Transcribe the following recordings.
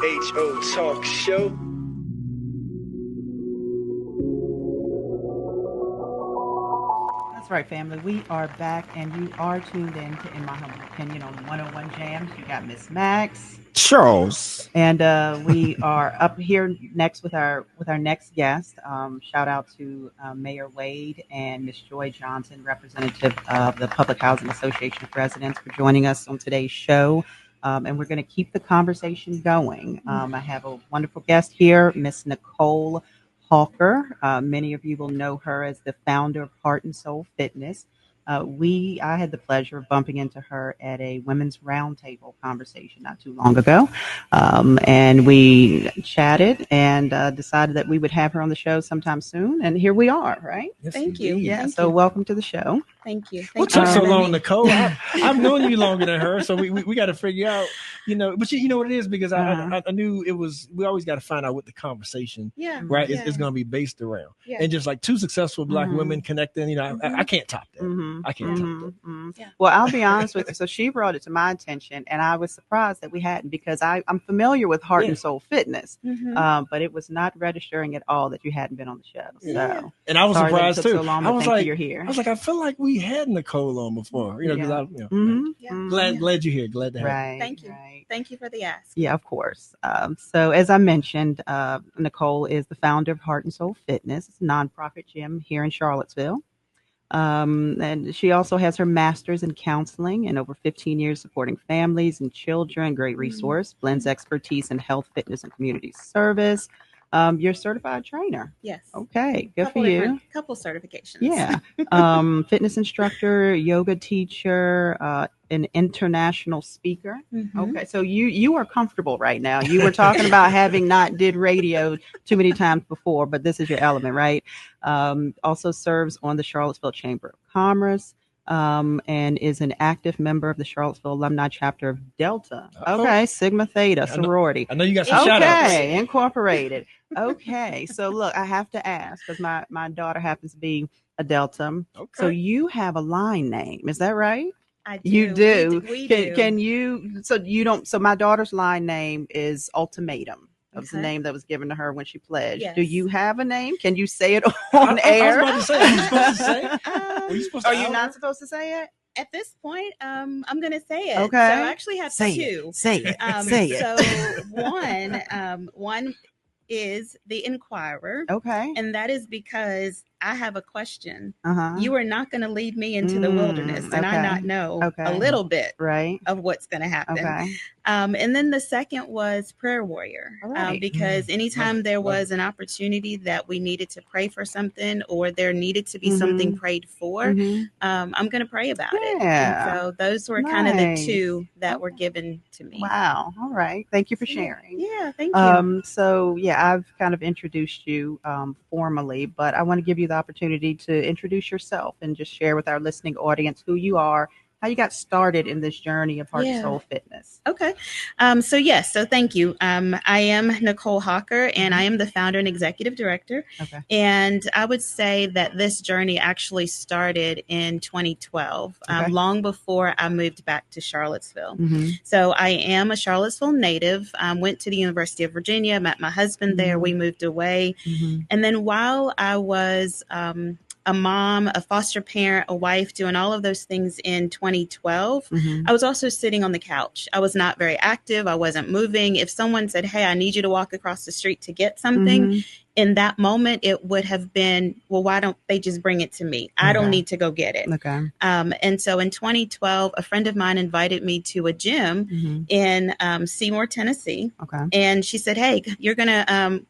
WHO Talk Show. That's right, family. We are back, and you are tuned in my humble opinion, on 101 Jams. You got Miss Max, Charles, and we are up here next with our next guest. Shout out to Mayor Wade and Miss Joy Johnson, representative of the Public Housing Association of Residents, for joining us on today's show. And we're going to keep the conversation going. I have a wonderful guest here, Miss Nicole Hawker. Many of you will know her as the founder of Heart and Soul Fitness. I had the pleasure of bumping into her at a women's roundtable conversation not too long ago. And we chatted and decided that we would have her on the show sometime soon. And here we are, right? Yes, Thank you. indeed. Yeah. Thank So you. welcome to the show. Thank you. What Thank took you. so long, Nicole? I've known you longer than her, so we got to figure out, but you know what it is, because I knew it was, we always got to find out what the conversation, Yeah. right, Yeah. is going to be based around. Yeah. And just like two successful Black women connecting, I can't top that. I can't top that. Yeah. Well, I'll be honest with you. So she brought it to my attention, and I was surprised that we hadn't, because I'm familiar with Heart and Soul Fitness, but it was not registering at all that you hadn't been on the show. Yeah. So, And I was sorry that it surprised took too. so long, I but was thank like, you, you're here. I was like, I feel like we had Nicole on before, because glad you're here. Glad to have you. Right. Thank you. Right. Thank you for the ask. Yeah, of course. So as I mentioned, Nicole is the founder of Heart and Soul Fitness. It's a nonprofit gym here in Charlottesville. And she also has her master's in counseling and over 15 years supporting families and children. Great resource. Blends expertise in health, fitness, and community service. You're a certified trainer. Yes. Okay, good for you. Couple certifications. Yeah. Fitness instructor, yoga teacher, an international speaker. Okay, so you are comfortable right now. You were talking about having not did radio too many times before, but this is your element, right? Also serves on the Charlottesville Chamber of Commerce. And is an active member of the Charlottesville Alumni Chapter of Delta. Okay, Sigma Theta sorority. I know you got some shout outs. Okay, Incorporated. Okay, so look, I have to ask, because my daughter happens to be a Delta. Okay. So you have a line name, is that right? I do. You do. We do. Can you? So you don't. So my daughter's line name is Ultimatum. That was the name that was given to her when she pledged. Yes. Do you have a name? Can you say it on air? I was about to say, are you supposed to say? Were you supposed to Are you not supposed to say it? At this point, I'm going to say it. Okay. So I actually have Say two. it. Say it. Say it. So one is the Inquirer. Okay. And that is because I have a question. Uh-huh. You are not going to lead me into the wilderness and I not know a little bit of what's going to happen. Okay. And then the second was Prayer Warrior, because anytime there was an opportunity that we needed to pray for something or there needed to be something prayed for, I'm going to pray about it. And so those were kind of the two that were given to me. Wow. All right. Thank you for sharing. Yeah, thank you. So I've kind of introduced you formally, but I want to give you the opportunity to introduce yourself and just share with our listening audience who you are, how you got started in this journey of Heart and Soul Fitness. Okay. So thank you. I am Nicole Hawker, and I am the founder and executive director. Okay. And I would say that this journey actually started in 2012, long before I moved back to Charlottesville. So I am a Charlottesville native, went to the University of Virginia, met my husband there. We moved away. And then while I was a mom, a foster parent, a wife, doing all of those things in 2012, I was also sitting on the couch. I was not very active. I wasn't moving. If someone said, hey, I need you to walk across the street to get something, in that moment, it would have been, well, why don't they just bring it to me? I don't need to go get it. Okay. And so in 2012, a friend of mine invited me to a gym in Seymour, Tennessee. Okay. And she said, hey, you're going to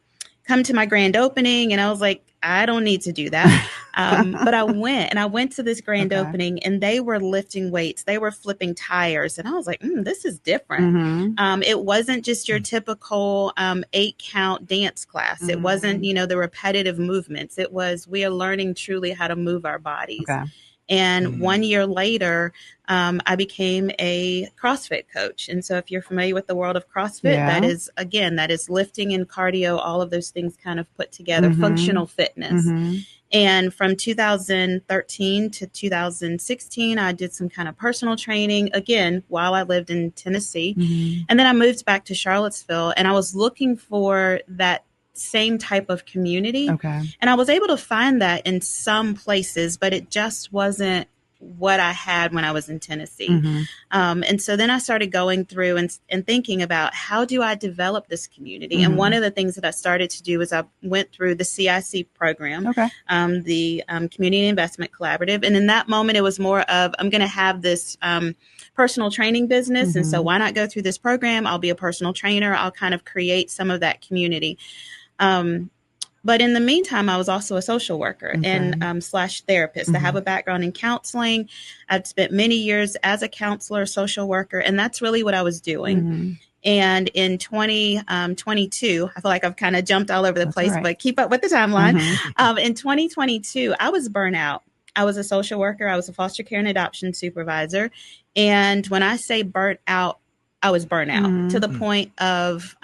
come to my grand opening. And I was like, I don't need to do that. But I went to this grand opening and they were lifting weights. They were flipping tires. And I was like, this is different. It wasn't just your typical 8-count dance class. It wasn't, the repetitive movements. It was, we are learning truly how to move our bodies. Okay. And 1 year later, I became a CrossFit coach. And so if you're familiar with the world of CrossFit, that is lifting and cardio, all of those things kind of put together, functional fitness. And from 2013 to 2016, I did some kind of personal training, again, while I lived in Tennessee. Mm-hmm. And then I moved back to Charlottesville, and I was looking for that same type of community. Okay. And I was able to find that in some places, but it just wasn't what I had when I was in Tennessee. Mm-hmm. And so then I started going through and thinking about, how do I develop this community? Mm-hmm. And one of the things that I started to do is I went through the CIC program, Okay. the Community Investment Collaborative. And in that moment, it was more of, I'm going to have this personal training business. Mm-hmm. And so why not go through this program? I'll be a personal trainer. I'll kind of create some of that community. But in the meantime, I was also a social worker and slash therapist. Mm-hmm. I have a background in counseling. I've spent many years as a counselor, social worker, and that's really what I was doing. Mm-hmm. And in 2022, I feel like I've kind of jumped all over the place, right. but keep up with the timeline. Mm-hmm. In 2022, I was burnt out. I was a social worker. I was a foster care and adoption supervisor. And when I say burnt out, I was burnt out to the point of,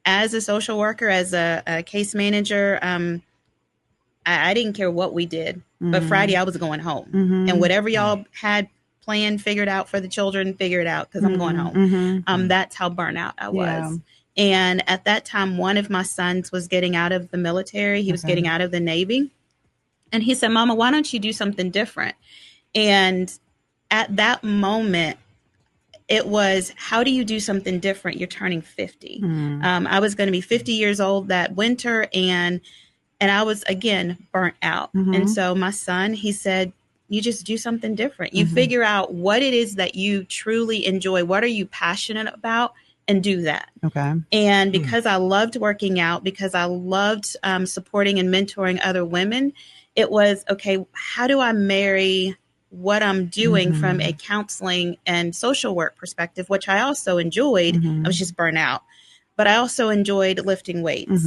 as a social worker, as a case manager, I didn't care what we did, but Friday I was going home. And whatever y'all had planned, figured out for the children, figure it out, because I'm going home. That's how burnout I was. Yeah. And at that time, one of my sons was getting out of the military. He was getting out of the Navy. And he said, Mama, why don't you do something different? And at that moment, it was, how do you do something different? You're turning 50. I was going to be 50 years old that winter, and I was, again, burnt out. And so my son, he said, you just do something different. You figure out what it is that you truly enjoy. What are you passionate about? And do that. Okay. And because I loved working out, because I loved supporting and mentoring other women, it was, okay, how do I marry what I'm doing from a counseling and social work perspective, which I also enjoyed. I was just burnt out, but I also enjoyed lifting weights.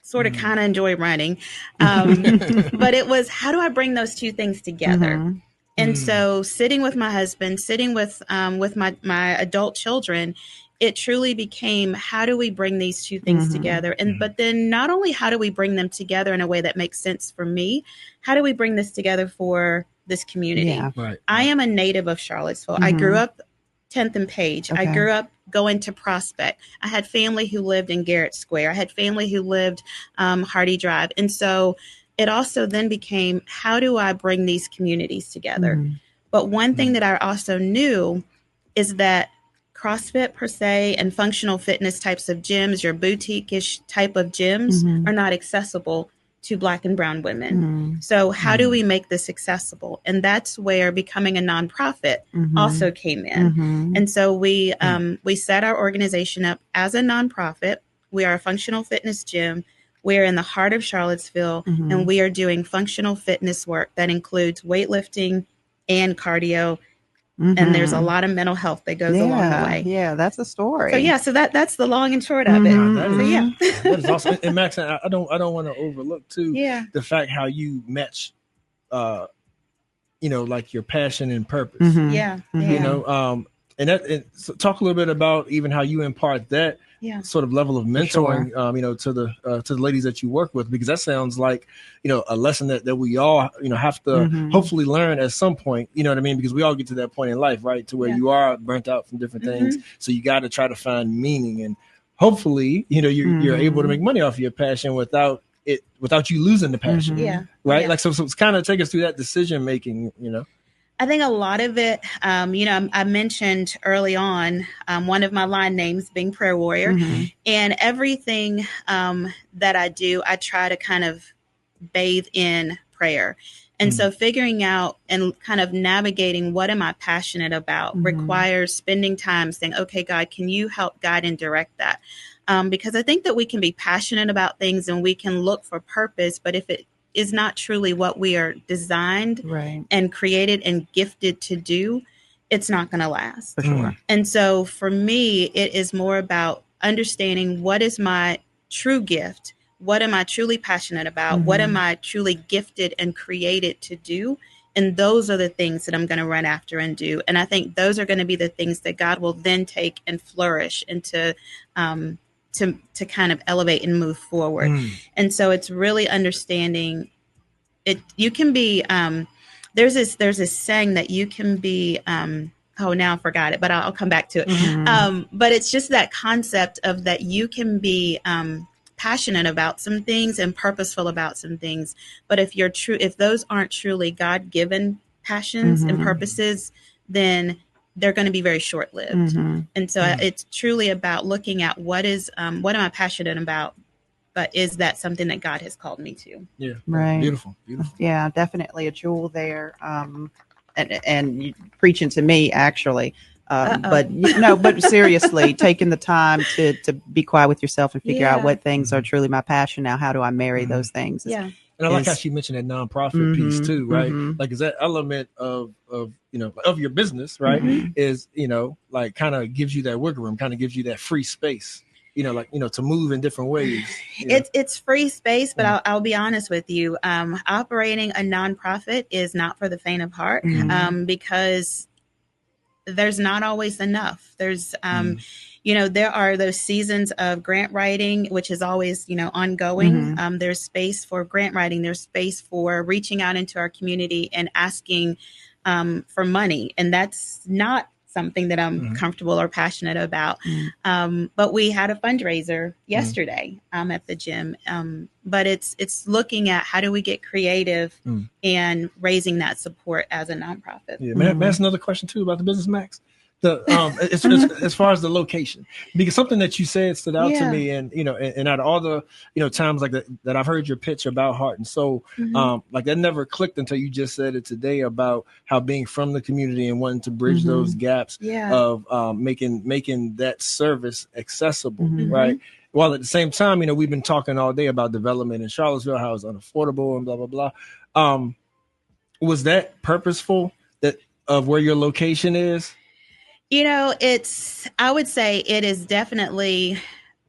Sort of kind of enjoy running. But it was, how do I bring those two things together? And so sitting with my husband, sitting with my adult children, it truly became, how do we bring these two things together? And but then not only how do we bring them together in a way that makes sense for me, how do we bring this together for this community? Yeah. Right. I am a native of Charlottesville. I grew up 10th and Page. I grew up going to Prospect. I had family who lived in Garrett Square. I had family who lived Hardy Drive. And so it also then became, how do I bring these communities together? But one thing that I also knew is that CrossFit per se and functional fitness types of gyms, your boutique-ish type of gyms, are not accessible to Black and brown women. So how do we make this accessible? And that's where becoming a nonprofit also came in. And so we set our organization up as a nonprofit. We are a functional fitness gym. We're in the heart of Charlottesville, and we are doing functional fitness work that includes weightlifting and cardio. And there's a lot of mental health that goes along the way. Yeah, that's a story. So that's the long and short of it. That is awesome. And Max, I don't want to overlook too the fact how you match, like your passion and purpose. And so talk a little bit about even how you impart that sort of level of mentoring, to the ladies that you work with, because that sounds like, a lesson that we all, have to hopefully learn at some point, you know what I mean? Because we all get to that point in life, right? To where you are burnt out from different things. So you got to try to find meaning, and hopefully, you're able to make money off of your passion without you losing the passion. Right. Like, so it's kind of take us through that decision making, I think a lot of it, I mentioned early on one of my line names being Prayer Warrior, and everything that I do, I try to kind of bathe in prayer. And so figuring out and kind of navigating what am I passionate about requires spending time saying, okay, God, can you help guide and direct that? Because I think that we can be passionate about things and we can look for purpose, but if it is not truly what we are designed and created and gifted to do, it's not going to last. For sure. And so for me, it is more about understanding what is my true gift. What am I truly passionate about? What am I truly gifted and created to do? And those are the things that I'm going to run after and do. And I think those are going to be the things that God will then take and flourish into to kind of elevate and move forward. And so it's really understanding it. You can be, there's this saying that you can be, oh, now I forgot it, but I'll come back to it. But it's just that concept of that you can be, passionate about some things and purposeful about some things. But if those aren't truly God-given passions and purposes, then they're going to be very short-lived. And so it's truly about looking at what am I passionate about, but is that something that God has called me to? Yeah. Right. Beautiful. Yeah, definitely a jewel there. And you preaching to me actually. But seriously, taking the time to be quiet with yourself and figure out what things are truly my passion. Now, how do I marry those things? Yeah. And I like how she mentioned that nonprofit piece too, right? Like, is that element of your business, right? Is, like kind of gives you that wiggle room, kind of gives you that free space, to move in different ways. It's free space, but I'll be honest with you. Operating a nonprofit is not for the faint of heart, because there's not always enough. There's, there are those seasons of grant writing, which is always, ongoing. There's space for grant writing. There's space for reaching out into our community and asking for money. And that's not something that I'm comfortable or passionate about. But we had a fundraiser yesterday at the gym. But it's looking at how do we get creative and raising that support as a nonprofit. Yeah, may I ask another question too about the business, Max? As far as the location, because something that you said stood out to me, and and out of all the times like that I've heard your pitch about Heart and Soul, like that never clicked until you just said it today about how being from the community and wanting to bridge those gaps of making that service accessible, right? While at the same time, we've been talking all day about development in Charlottesville, how it's unaffordable and blah blah blah. Was that purposeful of where your location is? I would say it is definitely,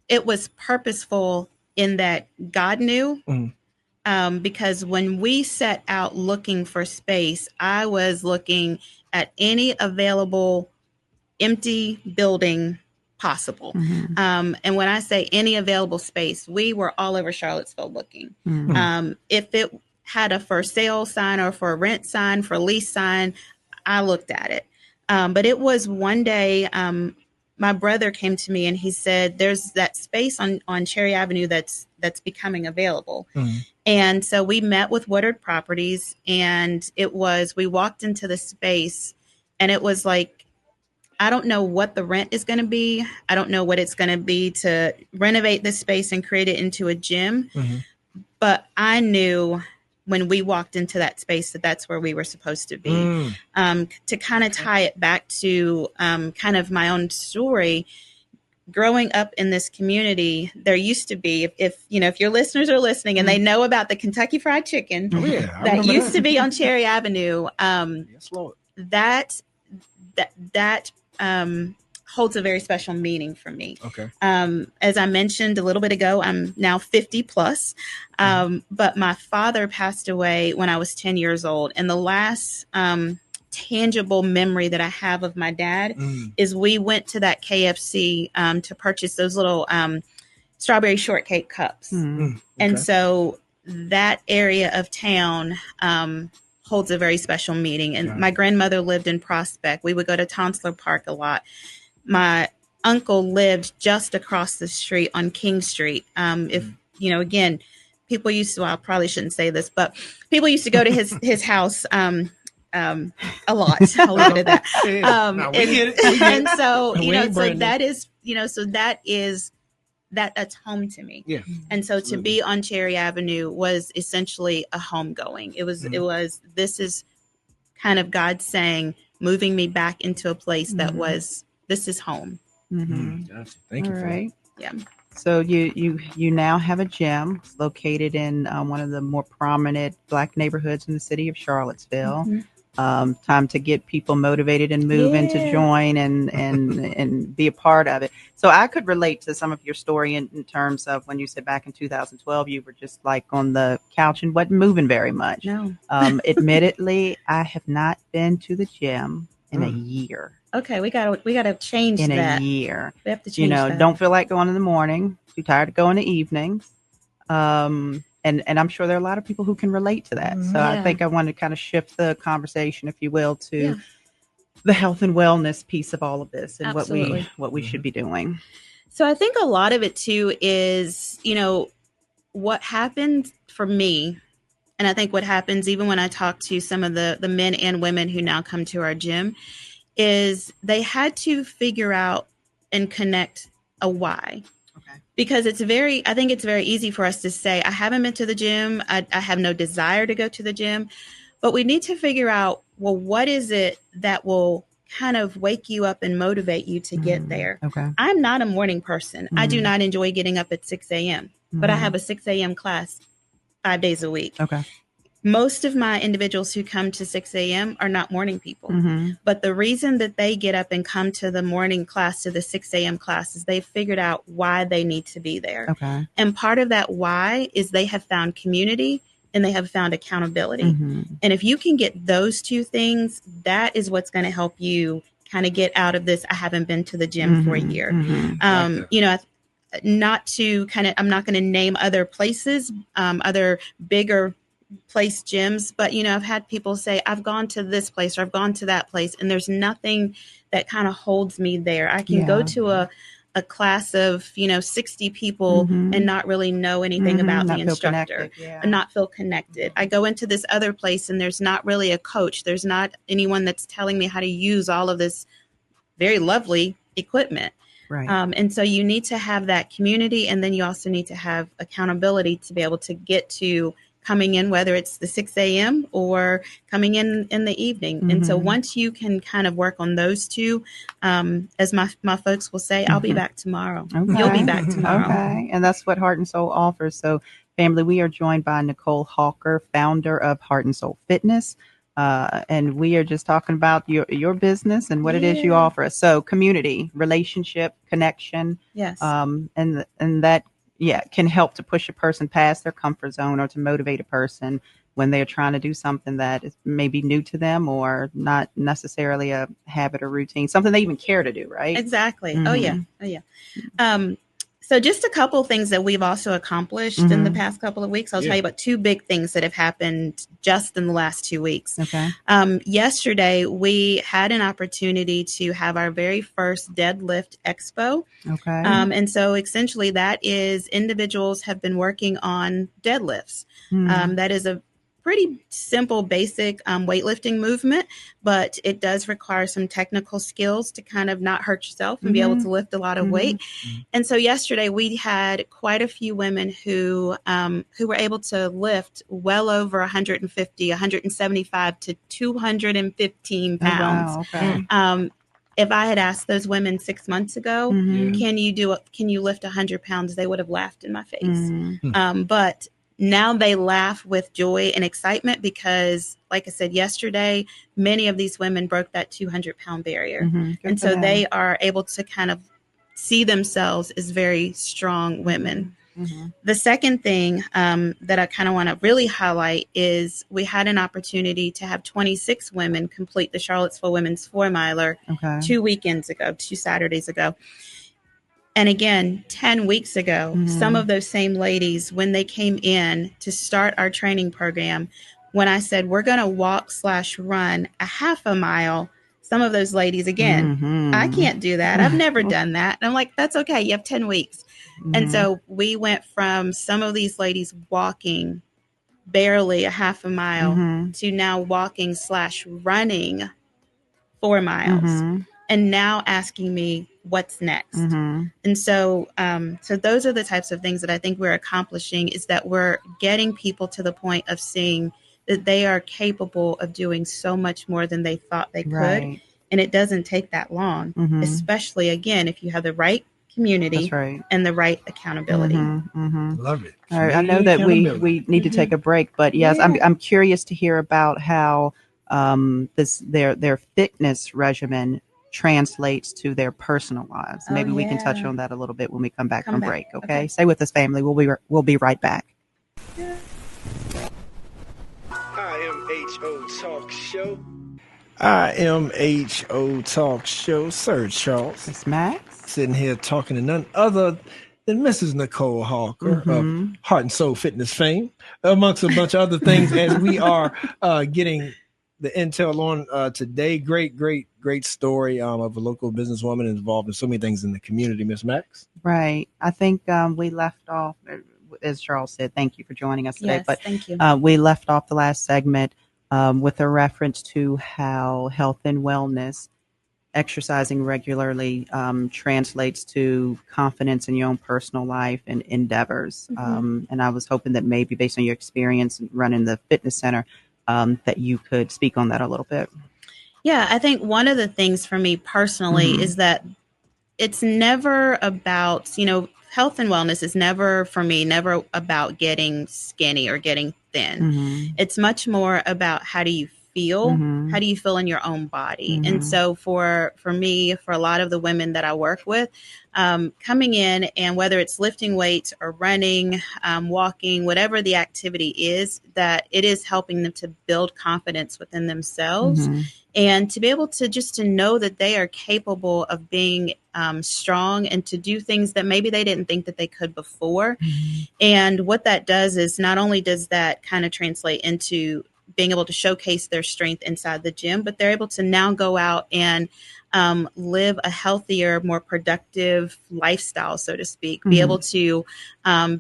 it was purposeful in that God knew, because when we set out looking for space, I was looking at any available empty building possible. And when I say any available space, we were all over Charlottesville looking. If it had a for sale sign or for rent sign, for lease sign, I looked at it. But it was one day, my brother came to me and he said, there's that space on Cherry Avenue that's becoming available. And so we met with Woodard Properties, and we walked into the space, and it was like, I don't know what the rent is going to be. I don't know what it's going to be to renovate this space and create it into a gym. But I knew when we walked into that space that's where we were supposed to be. To kind of tie it back to kind of my own story, growing up in this communady, there used to be, if your listeners are listening and they know about the Kentucky Fried Chicken that used to be on Cherry Avenue, that holds a very special meaning for me. Okay. As I mentioned a little bit ago, I'm now 50 plus, but my father passed away when I was 10 years old. And the last tangible memory that I have of my dad is we went to that KFC to purchase those little strawberry shortcake cups. And so that area of town holds a very special meaning. And my grandmother lived in Prospect. We would go to Tonsler Park a lot. My uncle lived just across the street on King Street. Again, people used to, well, I probably shouldn't say this, but people used to go to his house a lot. I'll leave it at that. We get it. And so, that's home to me. Yeah. And so to be on Cherry Avenue was essentially a homegoing. This is kind of God saying, moving me back into a place that this is home. Gotcha. Thank you. All right. Yeah. So you now have a gym located in one of the more prominent Black neighborhoods in the city of Charlottesville. Time to get people motivated and moving to join and be a part of it. So I could relate to some of your story in terms of when you said back in 2012, you were just like on the couch and wasn't moving very much. No. Admittedly, I have not been to the gym in a year. Okay, we gotta change in that. a year. We have to change that. Don't feel like going in the morning, too tired to go in the evenings. And I'm sure there are a lot of people who can relate to that. So I think I want to kind of shift the conversation, if you will, to the health and wellness piece of all of this and what we should be doing. So I think a lot of it too is, what happened for me, and I think what happens even when I talk to some of the men and women who now come to our gym, is they had to figure out and connect a why. Okay. Because I think it's very easy for us to say, I haven't been to the gym. I have no desire to go to the gym. But we need to figure out, well, what is it that will kind of wake you up and motivate you to get there? Okay. I'm not a morning person. I do not enjoy getting up at 6 a.m., but I have a 6 a.m. class 5 days a week. Okay. Most of my individuals who come to 6 a.m. are not morning people. But the reason that they get up and come to the morning class, to the 6 a.m. class, is they've figured out why they need to be there. Okay. And part of that why is they have found community and they have found accountability. And if you can get those two things, that is what's going to help you kind of get out of this, I haven't been to the gym for a year. Not to I'm not going to name other places, other bigger place gyms, but I've had people say, I've gone to this place or I've gone to that place, and there's nothing that kind of holds me there. I can go to a class of 60 people and not really know anything about the instructor and not feel connected. I go into this other place and there's not really a coach. There's not anyone that's telling me how to use all of this very lovely equipment. Right. And so you need to have that community, and then you also need to have accountability to be able to get to coming in, whether it's the 6 a.m. or coming in the evening. And so once you can kind of work on those two, as my folks will say, I'll be back tomorrow. Okay. You'll be back tomorrow. Okay. And that's what Heart and Soul offers. So family, we are joined by Nicole Hawker, founder of Heart and Soul Fitness. And we are just talking about your business and what it is you offer. So community, relationship, connection. Yes. And that, can help to push a person past their comfort zone or to motivate a person when they're trying to do something that is maybe new to them or not necessarily a habit or routine, something they even care to do, right? Exactly. Oh, yeah. So just a couple of things that we've also accomplished in the past couple of weeks. I'll tell you about two big things that have happened just in the last 2 weeks. Okay. Yesterday, we had an opportunity to have our very first deadlift expo. Okay. And so essentially that is individuals have been working on deadlifts. That is a pretty simple, basic weightlifting movement, but it does require some technical skills to kind of not hurt yourself and be able to lift a lot of weight. And so yesterday we had quite a few women who were able to lift well over 150, 175 to 215 pounds. Oh, wow. Okay. If I had asked those women 6 months ago, can you lift 100 pounds? They would have laughed in my face. But now they laugh with joy and excitement because, like I said yesterday, many of these women broke that 200-pound barrier. And so they are able to kind of see themselves as very strong women. The second thing that I kind of want to really highlight is we had an opportunity to have 26 women complete the Charlottesville Women's 4-miler 2 Saturdays ago. And again, 10 weeks ago, some of those same ladies, when they came in to start our training program, when I said, we're going to walk/run a half a mile, some of those ladies, again, I can't do that. I've never done that. And I'm like, that's okay. You have 10 weeks. And so we went from some of these ladies walking barely a half a mile to now walking/running 4 miles. And now asking me what's next. And so those are the types of things that I think we're accomplishing, is that we're getting people to the point of seeing that they are capable of doing so much more than they thought they could. Right. And it doesn't take that long, especially, again, if you have the right community and the right accountability. Love it. All right, I know that we need to take a break, but yes, I'm curious to hear about how their fitness regimen translates to their personal lives. Maybe we can touch on that a little bit when we come back from break. Okay? Stay with us, family. We'll be right back. IMHO Talk Show. IMHO Talk Show, Sir Charles. It's Max. Sitting here talking to none other than Mrs. Nicole Hawker of Heart and Soul Fitness fame, amongst a bunch of other things, as we are getting the intel on today. Great story of a local businesswoman involved in so many things in the community, Miss Max. Right. I think we left off, as Charles said, thank you for joining us today. Yes, but thank you. We left off the last segment with a reference to how health and wellness, exercising regularly, translates to confidence in your own personal life and endeavors. And I was hoping that maybe based on your experience running the fitness center, that you could speak on that a little bit. Yeah, I think one of the things for me personally is that it's never about, health and wellness is never about getting skinny or getting thin. It's much more about how do you feel? How do you feel in your own body? And so for me, for a lot of the women that I work with, coming in, and whether it's lifting weights or running, walking, whatever the activity is, that it is helping them to build confidence within themselves and to be able to just to know that they are capable of being strong and to do things that maybe they didn't think that they could before. And what that does is not only does that kind of translate into being able to showcase their strength inside the gym, but they're able to now go out and live a healthier, more productive lifestyle, so to speak, be able to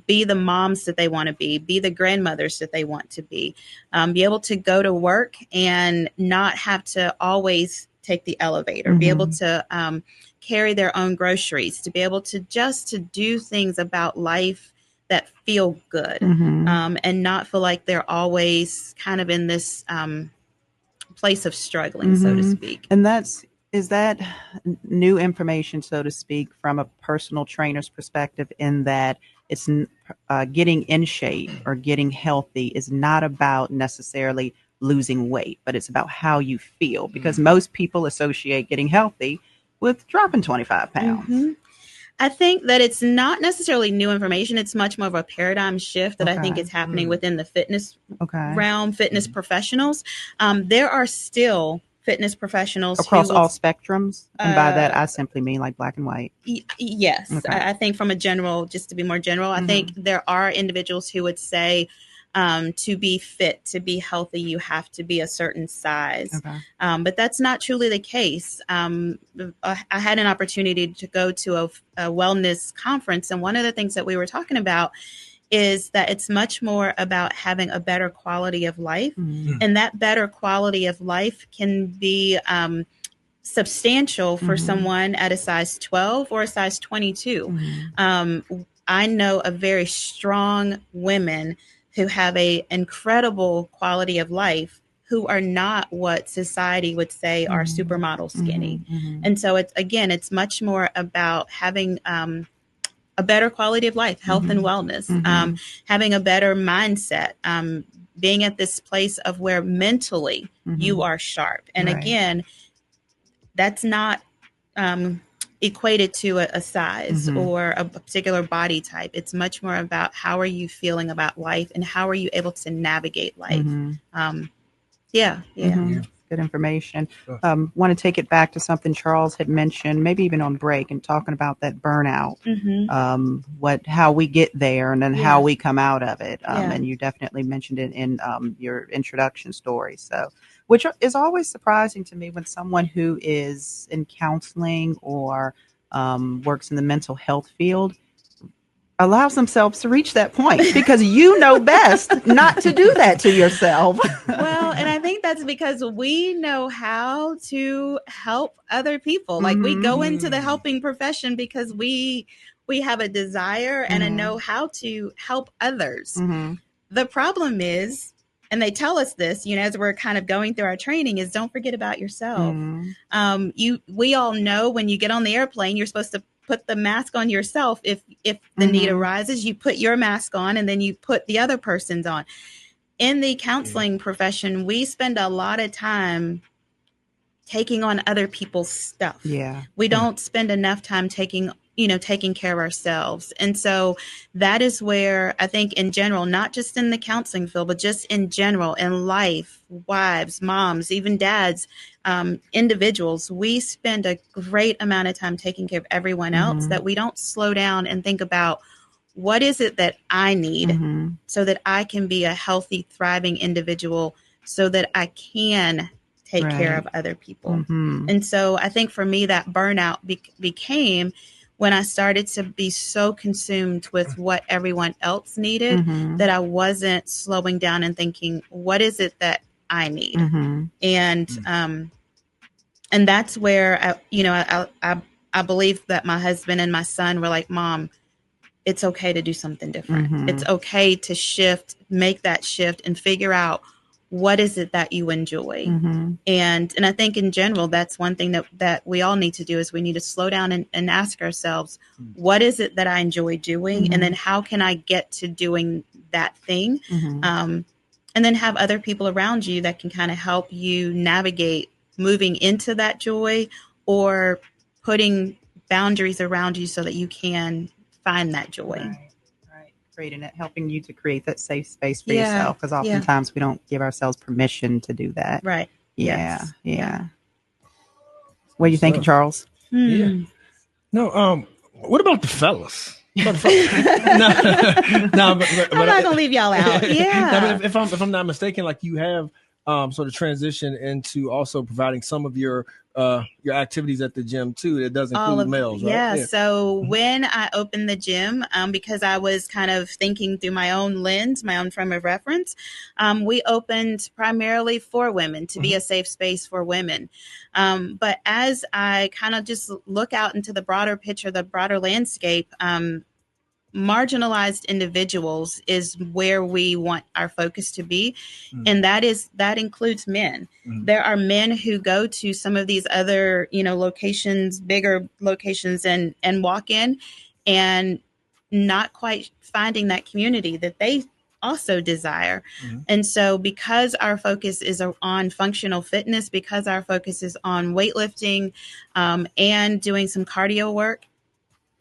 be the moms that they want to be the grandmothers that they want to be able to go to work and not have to always take the elevator, be able to carry their own groceries, to be able to just to do things about life that feel good and not feel like they're always kind of in this place of struggling, so to speak. And is that new information, so to speak, from a personal trainer's perspective, in that it's getting in shape or getting healthy is not about necessarily losing weight, but it's about how you feel, because most people associate getting healthy with dropping 25 pounds. I think that it's not necessarily new information. It's much more of a paradigm shift that I think is happening within the fitness realm, fitness professionals. There are still fitness professionals across all spectrums. And by that, I simply mean like black and white. Yes. I think from a general, just to be more general, I think there are individuals who would say, to be fit, to be healthy, you have to be a certain size. But that's not truly the case. I had an opportunity to go to a wellness conference. And one of the things that we were talking about is that it's much more about having a better quality of life. And that better quality of life can be substantial for someone at a size 12 or a size 22. I know of very strong women who have a incredible quality of life, who are not what society would say are supermodel skinny. And so it's much more about having a better quality of life, health and wellness, having a better mindset, being at this place of where mentally you are sharp. And again, that's not equated to a size or a particular body type. It's much more about how are you feeling about life and how are you able to navigate life. Good information. Want to take it back to something Charles had mentioned, maybe even on break, and talking about that burnout, how we get there and then how we come out of it. And you definitely mentioned it in your introduction story. So, which is always surprising to me when someone who is in counseling or works in the mental health field allows themselves to reach that point, because you know best not to do that to yourself. Well, and I think that's because we know how to help other people. Like we go into the helping profession because we have a desire and a know how to help others. The problem is, and they tell us this, as we're kind of going through our training, is don't forget about yourself. We all know when you get on the airplane, you're supposed to put the mask on yourself. If the need arises, you put your mask on and then you put the other person's on. In the counseling profession, we spend a lot of time taking on other people's stuff. We don't spend enough time taking taking care of ourselves. And so that is where I think in general, not just in the counseling field, but just in general in life, wives, moms, even dads, individuals, we spend a great amount of time taking care of everyone else that we don't slow down and think about what is it that I need so that I can be a healthy, thriving individual so that I can take care of other people. And so I think for me, that burnout became when I started to be so consumed with what everyone else needed that I wasn't slowing down and thinking, what is it that I need? And that's where I believe that my husband and my son were like, Mom, it's okay to do something different. It's okay to shift, make that shift and figure out what is it that you enjoy. And I think in general, that's one thing that we all need to do is we need to slow down and ask ourselves, what is it that I enjoy doing? And then how can I get to doing that thing? And then have other people around you that can kind of help you navigate moving into that joy or putting boundaries around you so that you can find that joy. Right. Creating it, helping you to create that safe space for yourself, because oftentimes we don't give ourselves permission to do that. Right. Yeah. What are you thinking, Charles? Yeah. No. What about the fellas? No, but I'm not gonna leave y'all out. Yeah. No, if I'm not mistaken, like you have sort of transition into also providing some of your activities at the gym too. It does include males, right? Yeah. So when I opened the gym, because I was kind of thinking through my own lens, my own frame of reference, we opened primarily for women to be a safe space for women. But as I kind of just look out into the broader picture, the broader landscape, marginalized individuals is where we want our focus to be. And that includes men. There are men who go to some of these other, locations, bigger locations and walk in and not quite finding that community that they also desire. And so because our focus is on functional fitness, because our focus is on weightlifting and doing some cardio work,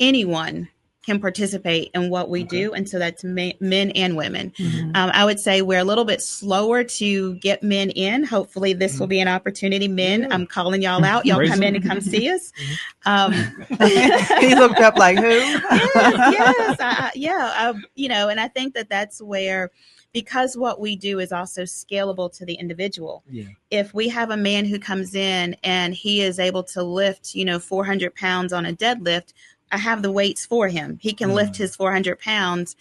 anyone can participate in what we do. And so that's men and women. I would say we're a little bit slower to get men in. Hopefully this will be an opportunity. Men, I'm calling y'all out. Y'all come in and come see us. He looked up like, who? Yes. And I think that's where, because what we do is also scalable to the individual. If we have a man who comes in and he is able to lift, 400 pounds on a deadlift, I have the weights for him. He can lift his 400 pounds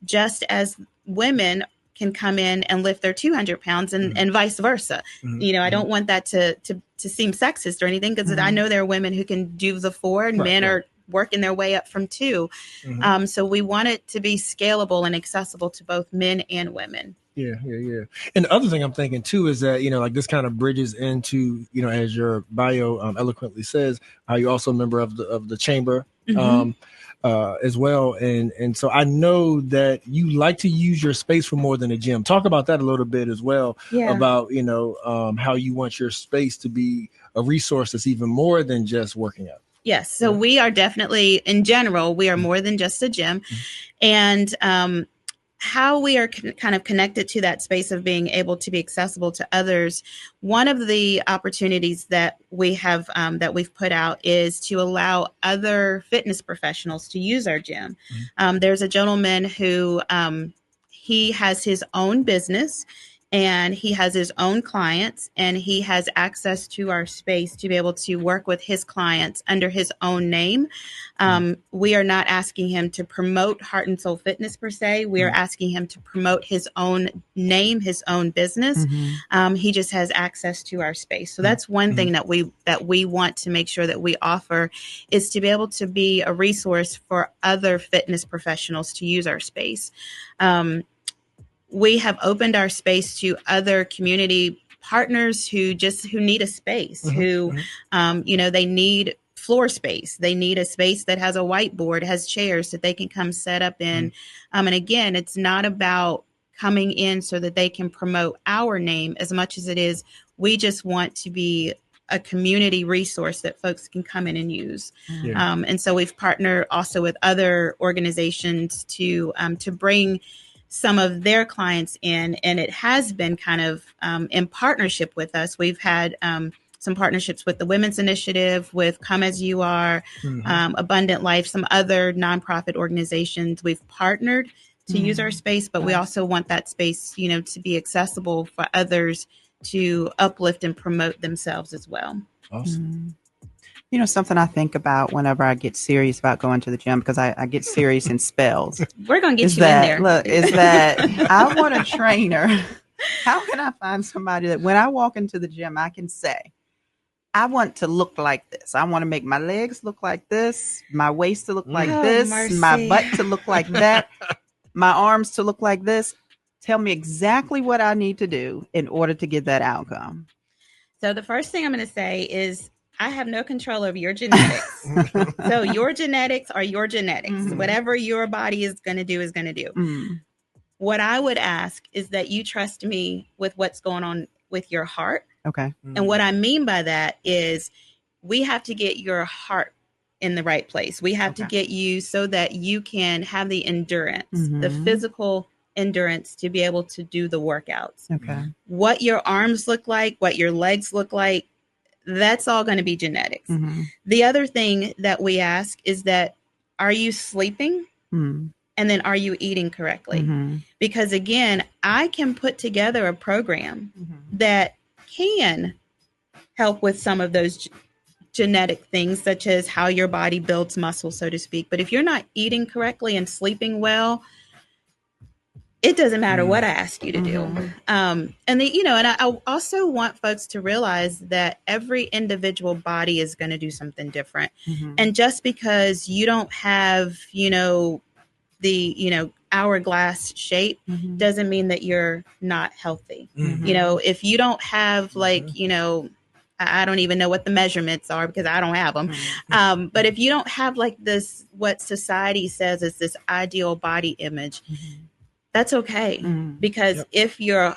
just as women can come in and lift their 200 pounds and vice versa. I don't want that to seem sexist or anything, because I know there are women who can do the 4 and men are working their way up from 2. So we want it to be scalable and accessible to both men and women. Yeah. And the other thing I'm thinking too is that, like this kind of bridges into, as your bio eloquently says, how you're also a member of the chamber as well. And so I know that you like to use your space for more than a gym. Talk about that a little bit as well, about, how you want your space to be a resource that's even more than just working out. Yes. So we are definitely, in general, we are more than just a gym. And how we are kind of connected to that space of being able to be accessible to others. One of the opportunities that we have, that we've put out, is to allow other fitness professionals to use our gym. There's a gentleman who, he has his own business and he has his own clients, and he has access to our space to be able to work with his clients under his own name. We are not asking him to promote Heart and Soul Fitness per se. We are asking him to promote his own name, his own business. He just has access to our space. So that's one thing that we want to make sure that we offer, is to be able to be a resource for other fitness professionals to use our space. We have opened our space to other community partners who need a space, who they need floor space. They need a space that has a whiteboard, has chairs that they can come set up in. And again, it's not about coming in so that they can promote our name as much as it is, we just want to be a community resource that folks can come in and use. Yeah. And so we've partnered also with other organizations to bring some of their clients in, and it has been kind of in partnership with us. We've had some partnerships with the Women's Initiative, with Come As You Are, Abundant Life, some other nonprofit organizations. We've partnered to use our space, but we also want that space, you know, to be accessible for others to uplift and promote themselves as well. Awesome. You know, something I think about whenever I get serious about going to the gym, because I get serious in spells. We're going to get you in there. Look, is that I want a trainer. How can I find somebody that when I walk into the gym, I can say, I want to look like this. I want to make my legs look like this, my waist to look like this, mercy. my butt to look like that, my arms to look like this. Tell me exactly what I need to do in order to get that outcome. So the first thing I'm going to say is I have no control over your genetics. So your genetics are your genetics. Whatever your body is going to do is going to do. What I would ask is that you trust me with what's going on with your heart. Okay. And what I mean by that is we have to get your heart in the right place. We have to get you so that you can have the endurance, the physical endurance to be able to do the workouts. Okay. What your arms look like, what your legs look like, that's all going to be genetics. The other thing that we ask is that, are you sleeping? And then are you eating correctly? Because again, I can put together a program that can help with some of those genetic things, such as how your body builds muscle, so to speak. But if you're not eating correctly and sleeping well, it doesn't matter what I ask you to do. And I also want folks to realize that every individual body is going to do something different. And just because you don't have, the hourglass shape doesn't mean that you're not healthy. If you don't have I don't even know what the measurements are because I don't have them. But if you don't have like this, what society says is this ideal body image, that's okay. Because if your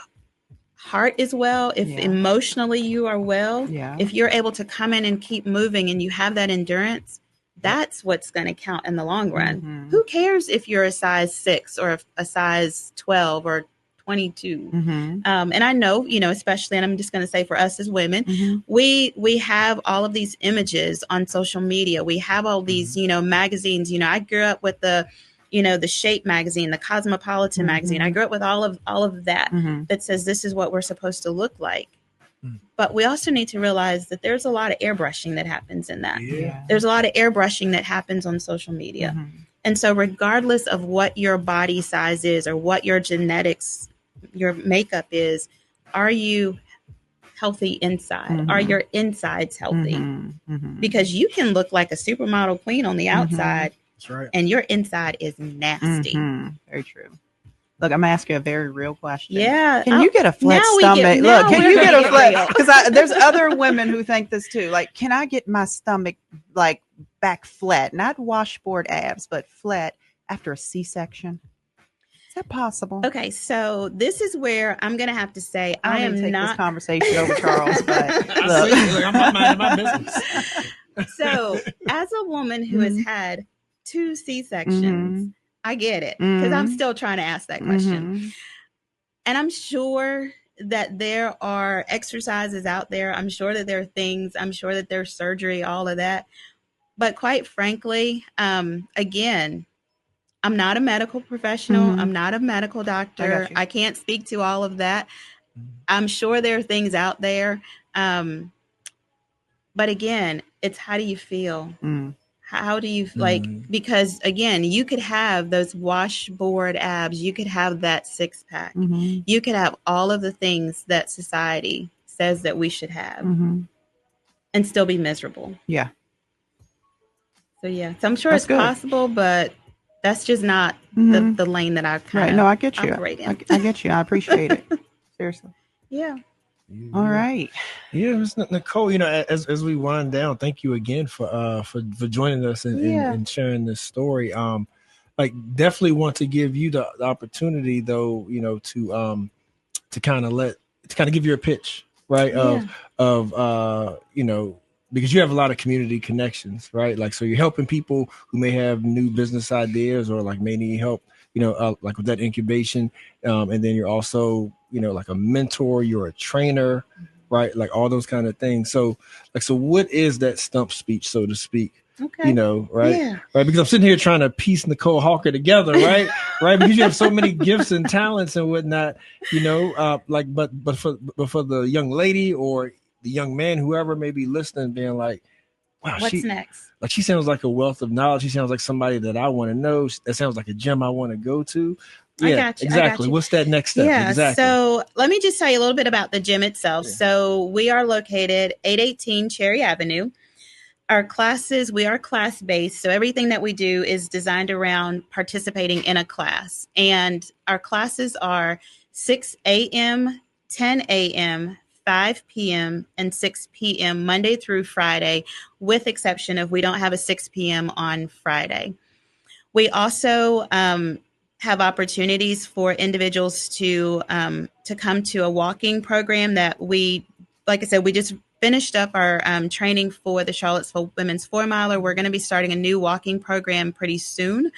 heart is well, if emotionally you are well, if you're able to come in and keep moving and you have that endurance, that's what's going to count in the long run. Who cares if you're a size 6 or a size 12 or 22? And I know, especially, and I'm just going to say for us as women, we have all of these images on social media. We have all these, magazines. I grew up with the Shape magazine, the Cosmopolitan magazine. I grew up with all of that that says this is what we're supposed to look like. But we also need to realize that there's a lot of airbrushing that happens in that. There's a lot of airbrushing that happens on social media. And so regardless of what your body size is or what your genetics, your makeup is, are you healthy inside? Are your insides healthy? Because you can look like a supermodel queen on the outside. That's right. And your inside is nasty. Very true. Look, I'm going to ask you a very real question. Yeah. Can you get a flat stomach? Look, can you get a flat? Because there's other women who think this too. Like, can I get my stomach like back flat? Not washboard abs, but flat after a C-section? Is that possible? Okay, so this is where I'm going to have to say I am take not this conversation over, Charles. But I'm not minding my business. So, as a woman who has had 2 C-sections, I get it because I'm still trying to ask that question. And I'm sure that there are exercises out there. I'm sure that there are things. I'm sure that there's surgery, all of that. But quite frankly, again, I'm not a medical professional. I'm not a medical doctor. I can't speak to all of that. I'm sure there are things out there. But again, it's how do you feel? How do you because again, you could have those washboard abs. You could have that 6-pack. You could have all of the things that society says that we should have and still be miserable. Yeah. So I'm sure it's possible, but that's just not the lane that I kind of No, I get you. operate in. I get you. I appreciate it. Seriously. Yeah. All right. Yeah, Ms. Nicole, as we wind down, thank you again for joining us and sharing this story. Definitely want to give you the opportunity though, to kind of give your pitch right? Because you have a lot of community connections, right? Like, so you're helping people who may have new business ideas or like may need help, like with that incubation. And then you're also, like a mentor, you're a trainer, right? Like all those kind of things. So what is that stump speech, so to speak? Okay. Right? Yeah. Right. Because I'm sitting here trying to piece Nicole Hawker together, right? Right. Because you have so many gifts and talents and whatnot, but for the young lady or the young man, whoever may be listening, being like, wow, what's next? Like, she sounds like a wealth of knowledge. She sounds like somebody that I want to know. That sounds like a gym I want to go to. Yeah, I got you. Exactly. What's that next step? Yeah. Exactly. So let me just tell you a little bit about the gym itself. Yeah. So we are located 818 Cherry Avenue. Our classes, we are class-based, so everything that we do is designed around participating in a class. And our classes are 6 a.m., 10 a.m., 5 p.m., and 6 p.m. Monday through Friday, with exception of we don't have a 6 p.m. on Friday. We also have opportunities for individuals to come to a walking program that like I said, we just finished up our training for the Charlottesville Women's 4-miler. We're going to be starting a new walking program pretty soon.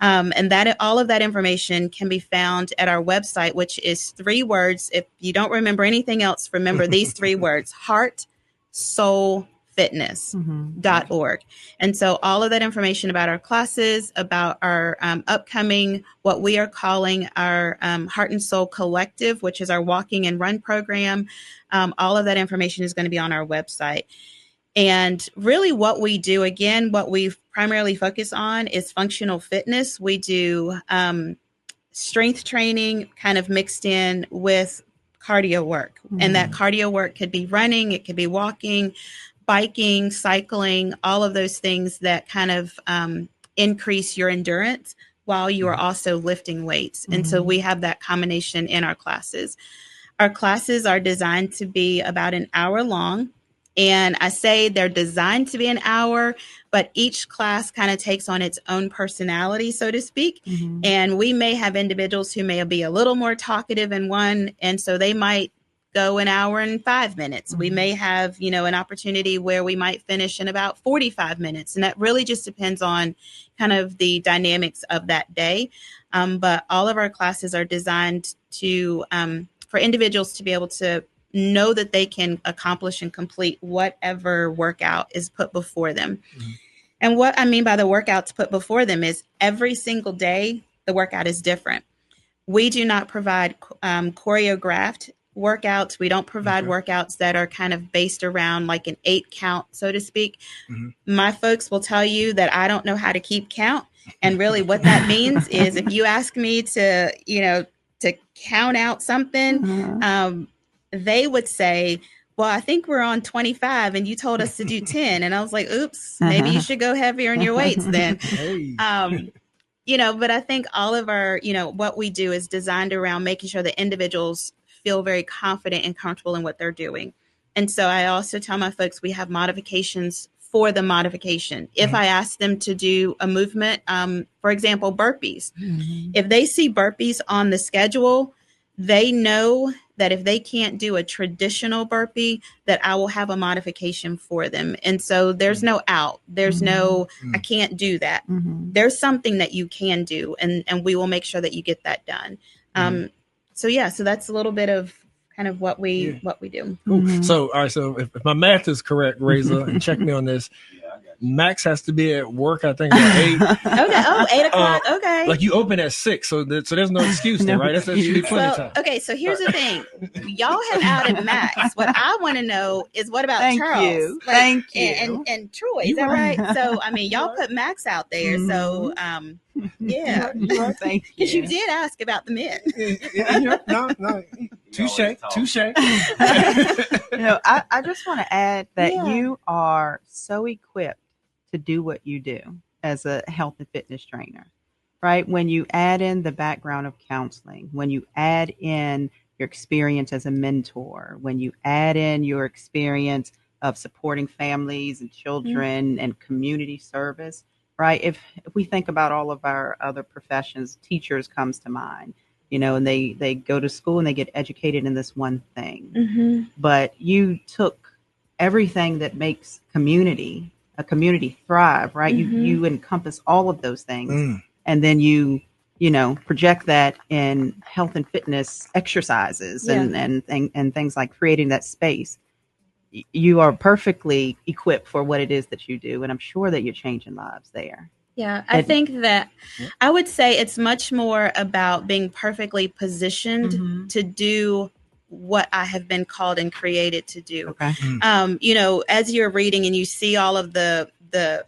And that all of that information can be found at our website, which is 3 words. If you don't remember anything else, remember these 3 words: heart, soul, fitness.org. And so all of that information about our classes, about our upcoming, what we are calling our Heart and Soul Collective, which is our walking and run program, all of that information is going to be on our website. And really what we do, again, what we primarily focus on is functional fitness. We do strength training kind of mixed in with cardio work. And that cardio work could be running, it could be walking, biking, cycling, all of those things that kind of increase your endurance while you are also lifting weights. And so we have that combination in our classes. Our classes are designed to be about an hour long. And I say they're designed to be an hour, but each class kind of takes on its own personality, so to speak. And we may have individuals who may be a little more talkative in one, and so they might go an hour and 5 minutes. We may have, an opportunity where we might finish in about 45 minutes. And that really just depends on kind of the dynamics of that day. But all of our classes are designed to for individuals to be able to know that they can accomplish and complete whatever workout is put before them. And what I mean by the workouts put before them is every single day, the workout is different. We do not provide choreographed workouts. We don't provide workouts that are kind of based around like an 8 count, so to speak. My folks will tell you that I don't know how to keep count. And really what that means is if you ask me to, to count out something, they would say, well, I think we're on 25 and you told us to do 10. And I was like, oops, maybe you should go heavier in your weights then. But I think all of our, what we do is designed around making sure that individuals feel very confident and comfortable in what they're doing. And so I also tell my folks we have modifications for the modification. If I ask them to do a movement, for example, burpees, if they see burpees on the schedule, they know that if they can't do a traditional burpee, that I will have a modification for them. And so there's no out. There's no, I can't do that. There's something that you can do, and we will make sure that you get that done. So that's a little bit of kind of what we do. Cool. So, all right. So if my math is correct, Reza, and check me on this, Max has to be at work, I think, at 8. Okay. Oh, 8 o'clock. Okay. Like you open at 6, so there's no excuse there, right? That's actually plenty of time. Okay, so here's the thing. Y'all have outed Max. What I want to know is what about Charles? Thank you. And Troy. Is that right? So, I mean, y'all put Max out there. So, yeah. Thank you. Because you did ask about the men. No. Touche. I just want to add that you are so equipped to do what you do as a health and fitness trainer, right? When you add in the background of counseling, when you add in your experience as a mentor, when you add in your experience of supporting families and children and community service, right? If we think about all of our other professions, teachers comes to mind. and they go to school and they get educated in this one thing. But you took everything that makes a community thrive, right? You encompass all of those things, and then you project that in health and fitness exercises and things like creating that space. You are perfectly equipped for what it is that you do, and I'm sure that you're changing lives there. Yeah, I think that I would say it's much more about being perfectly positioned to do what I have been called and created to do. Okay. As you're reading and you see all of the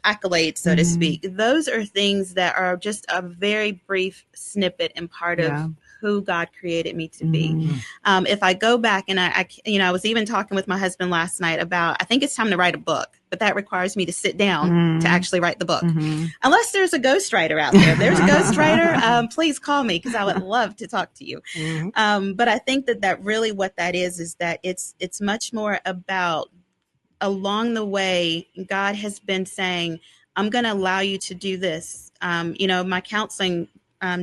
accolades, so to speak, those are things that are just a very brief snippet and part of who God created me to be. If I go back and I was even talking with my husband last night about, I think it's time to write a book, but that requires me to sit down to actually write the book. Unless there's a ghostwriter out there. If there's a ghostwriter, please call me, because I would love to talk to you. But I think that really what that is that it's much more about, along the way, God has been saying, I'm going to allow you to do this. My counseling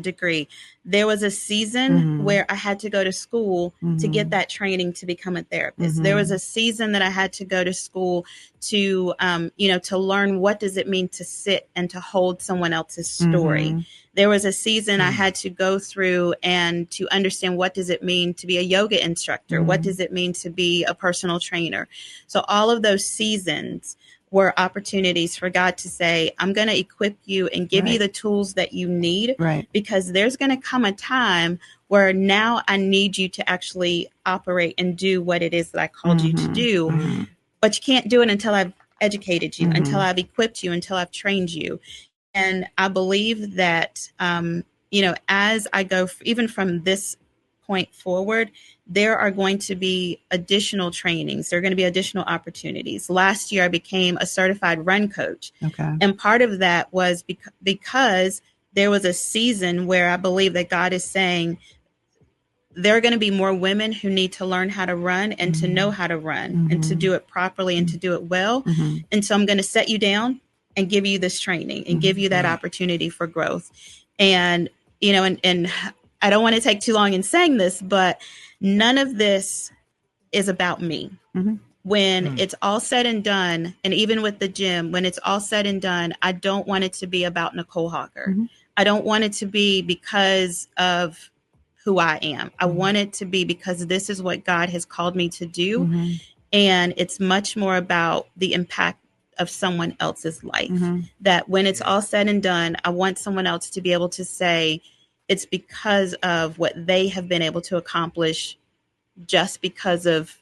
degree, there was a season where I had to go to school to get that training to become a therapist. There was a season that I had to go to school to, to learn what does it mean to sit and to hold someone else's story. There was a season I had to go through and to understand what does it mean to be a yoga instructor? What does it mean to be a personal trainer? So all of those seasons were opportunities for God to say, I'm going to equip you and give you the tools that you need, because there's going to come a time where now I need you to actually operate and do what it is that I called you to do. But you can't do it until I've educated you, until I've equipped you, until I've trained you. And I believe that, as I go, even from this point forward, there are going to be additional trainings. There are going to be additional opportunities. Last year, I became a certified run coach. And part of that was because there was a season where I believe that God is saying, there are going to be more women who need to learn how to run and to know how to run and to do it properly and to do it well. And so I'm going to set you down and give you this training and give you that opportunity for growth. And, and I don't want to take too long in saying this, but none of this is about me. When it's all said and done, and even with the gym, when it's all said and done, I don't want it to be about Nicole Hawker. I don't want it to be because of who I am. I want it to be because this is what God has called me to do. And it's much more about the impact of someone else's life. That when it's all said and done, I want someone else to be able to say, it's because of what they have been able to accomplish, just because of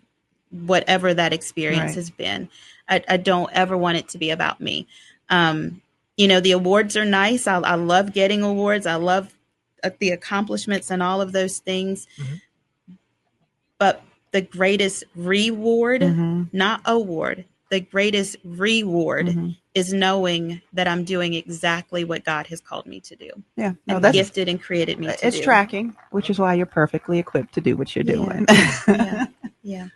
whatever that experience has been. I don't ever want it to be about me. The awards are nice. I love getting awards. I love the accomplishments and all of those things. But the greatest reward, not award, the greatest reward is knowing that I'm doing exactly what God has called me to do. Yeah. And gifted and created me to do. It's tracking, which is why you're perfectly equipped to do what you're doing. Yeah.